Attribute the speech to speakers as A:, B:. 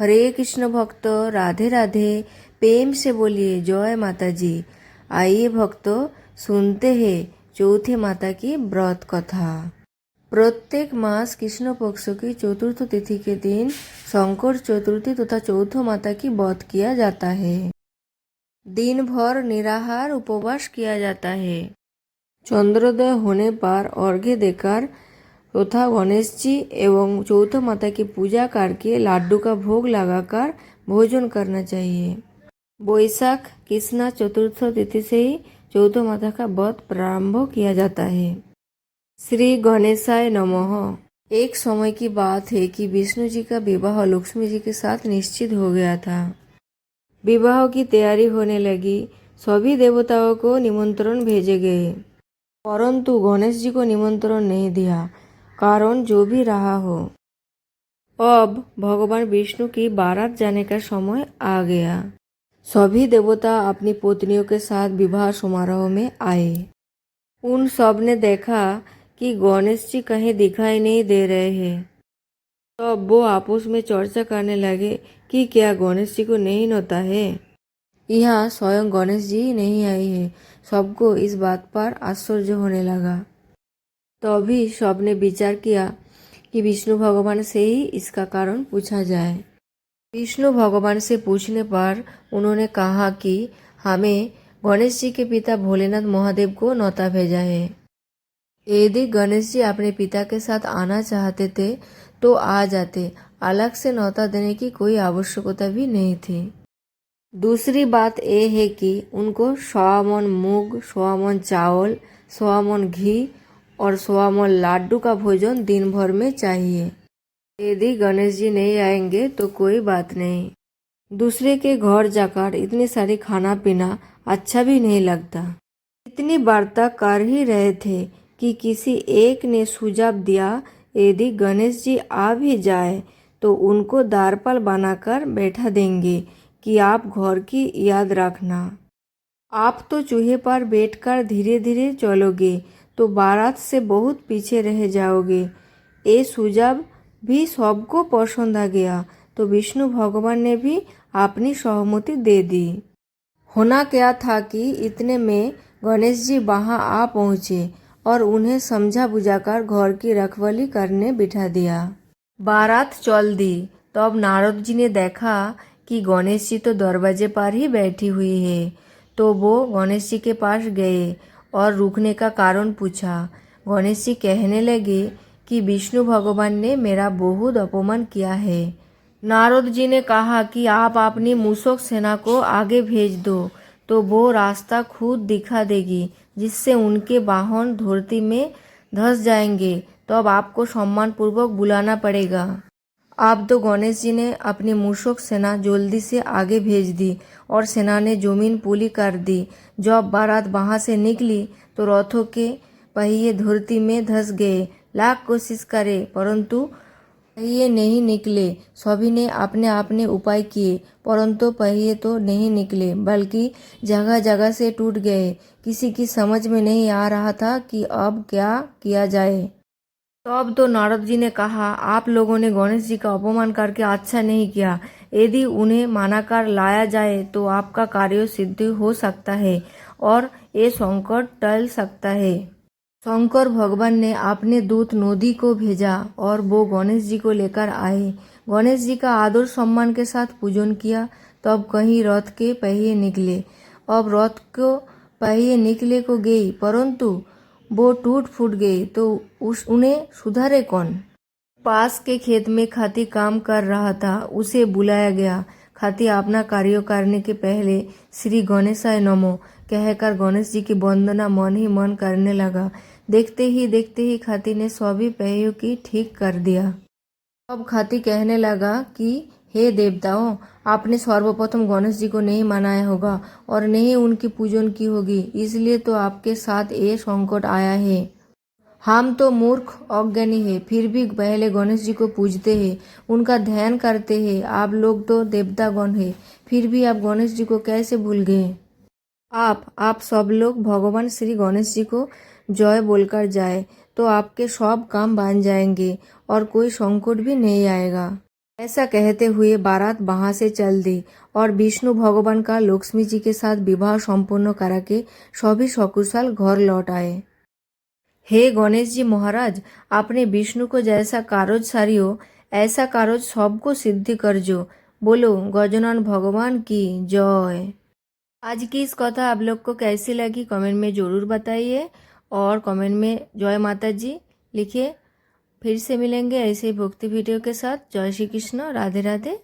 A: हरे कृष्ण भक्त राधे राधे प्रेम से बोलिए जय माता जी। आइए भक्तों, सुनते हैं चौथी माता की व्रत कथा। प्रत्येक मास कृष्ण पक्ष की चतुर्थ तिथि के दिन शंकर चतुर्थी तथा चौथ माता की व्रत किया जाता है। दिन भर निराहार उपवास किया जाता है। चंद्रोदय होने पर अर्घ्य देकर तथा गणेश जी एवं चौथ माता की पूजा करके लाड्डू का भोग लगाकर भोजन करना चाहिए। वैशाख कृष्ण चतुर्थ तिथि से ही चौथ माता का व्रत प्रारंभ किया जाता है। श्री गणेशाय नमः। एक समय की बात है कि विष्णु जी का विवाह लक्ष्मी जी के साथ निश्चित हो गया था। विवाह की तैयारी होने लगी। सभी देवताओं को निमंत्रण भेजे गए, परंतु गणेश जी को निमंत्रण नहीं दिया। कारण जो भी रहा हो, अब भगवान विष्णु की बारात जाने का समय आ गया। सभी देवता अपनी पत्नियों के साथ विवाह समारोह में आए। उन सब ने देखा कि गणेश जी कहीं दिखाई नहीं दे रहे हैं। तब वो आपस में चर्चा करने लगे कि क्या गणेश जी को नहीं नोता है। यहाँ स्वयं गणेश जी नहीं आए हैं। सबको इस बात पर आश्चर्य होने लगा। तभी सबने विचार किया कि विष्णु भगवान से ही इसका कारण पूछा जाए। विष्णु भगवान से पूछने पर उन्होंने कहा कि हमें गणेश जी के पिता भोलेनाथ महादेव को न्योता भेजा है। यदि गणेश जी अपने पिता के साथ आना चाहते थे तो आ जाते, अलग से न्योता देने की कोई आवश्यकता भी नहीं थी। दूसरी बात यह है कि उनको 100 मन मूंग, 100 मन चावल, 100 मन घी और 100 मन लाड्डू का भोजन दिन भर में चाहिए। यदि गणेश जी नहीं आएंगे तो कोई बात नहीं। दूसरे के घर जाकर इतनी सारी खाना पीना अच्छा भी नहीं लगता। इतनी वार्ता कर ही रहे थे कि किसी एक ने सुझाव दिया, यदि गणेश जी आ भी जाए तो उनको दारपाल बनाकर बैठा देंगे कि आप घर की याद रखना। आप तो चूहे पर बैठकर धीरे धीरे चलोगे तो बारात से बहुत पीछे रह जाओगे। ये सुझाव भी सबको पसंद आ गया तो विष्णु भगवान ने भी अपनी सहमति दे दी। होना क्या था कि इतने में गणेश जी वहां आ पहुंचे और उन्हें समझा बुझाकर घर की रखवाली करने बिठा दिया। बारात चल दी। तब नारद जी ने देखा कि गणेश जी तो दरवाजे पर ही बैठी हुई है। तो वो गणेश जी के पास गए और रुकने का कारण पूछा। गणेश जी कहने लगे कि विष्णु भगवान ने मेरा बहुत अपमान किया है। नारद जी ने कहा कि आप अपनी मूषक सेना को आगे भेज दो तो वो रास्ता खुद दिखा देगी, जिससे उनके वाहन धरती में धंस जाएंगे। तो अब आपको सम्मान पूर्वक बुलाना पड़ेगा। अब तो गणेश जी ने अपनी मूषक सेना जल्दी से आगे भेज दी और सेना ने जमीन पुली कर दी। जब बारात वहां से निकली तो रथों के पहिए धरती में धंस गए। लाख कोशिश करे परंतु पहिए नहीं निकले। सभी ने अपने अपने उपाय किए परंतु पहिए तो नहीं निकले, बल्कि जगह जगह से टूट गए। किसी की समझ में नहीं आ रहा था कि अब क्या किया जाए। तब तो नारद जी ने कहा, आप लोगों ने गणेश जी का अपमान करके अच्छा नहीं किया। यदि उन्हें मनाकर लाया जाए तो आपका कार्य सिद्ध हो सकता है और ये संकट टल सकता है। शंकर भगवान ने अपने दूत नदी को भेजा और वो गणेश जी को लेकर आए। गणेश जी का आदर सम्मान के साथ पूजन किया। तब कहीं रथ के पहिए निकले। अब रथ को पहिए निकले को गई परंतु वो टूट फूट गई तो उन्हें सुधारे कौन। पास के खेत में खाती काम कर रहा था, उसे बुलाया गया। खाती अपना कार्य करने के पहले श्री गणेशाय नमो कहकर गणेश जी की वंदना मन ही मन करने लगा। देखते ही खाती ने सभी पहियों की ठीक कर दिया। अब खाती कहने लगा कि हे देवताओं, आपने सर्वप्रथम गणेश जी को नहीं मनाया होगा और नहीं उनकी पूजन की होगी, इसलिए तो आपके साथ ये संकट आया है। हम तो मूर्ख अज्ञानी है, फिर भी पहले गणेश जी को पूजते हैं, उनका ध्यान करते हैं। आप लोग तो देवतागण हैं, फिर भी आप गणेश जी को कैसे भूल गए। आप सब लोग भगवान श्री गणेश जी को जय बोलकर जाए तो आपके सब काम बन जाएंगे और कोई संकट भी नहीं आएगा। ऐसा कहते हुए बारात वहां से चल दी और विष्णु भगवान का लक्ष्मी जी के साथ विवाह संपूर्ण करा के सभी सकुशल घर लौट आए। हे गणेश जी महाराज, आपने विष्णु को जैसा कारोज सारियो ऐसा कारोज सबको सिद्धि करजो। बोलो गजानन भगवान की जय। आज की इस कथा आप लोग को कैसी लगी कमेंट में ज़रूर बताइए और कमेंट में जय माता जी लिखिए। फिर से मिलेंगे ऐसे ही भक्ति वीडियो के साथ। जय श्री कृष्ण, राधे राधे।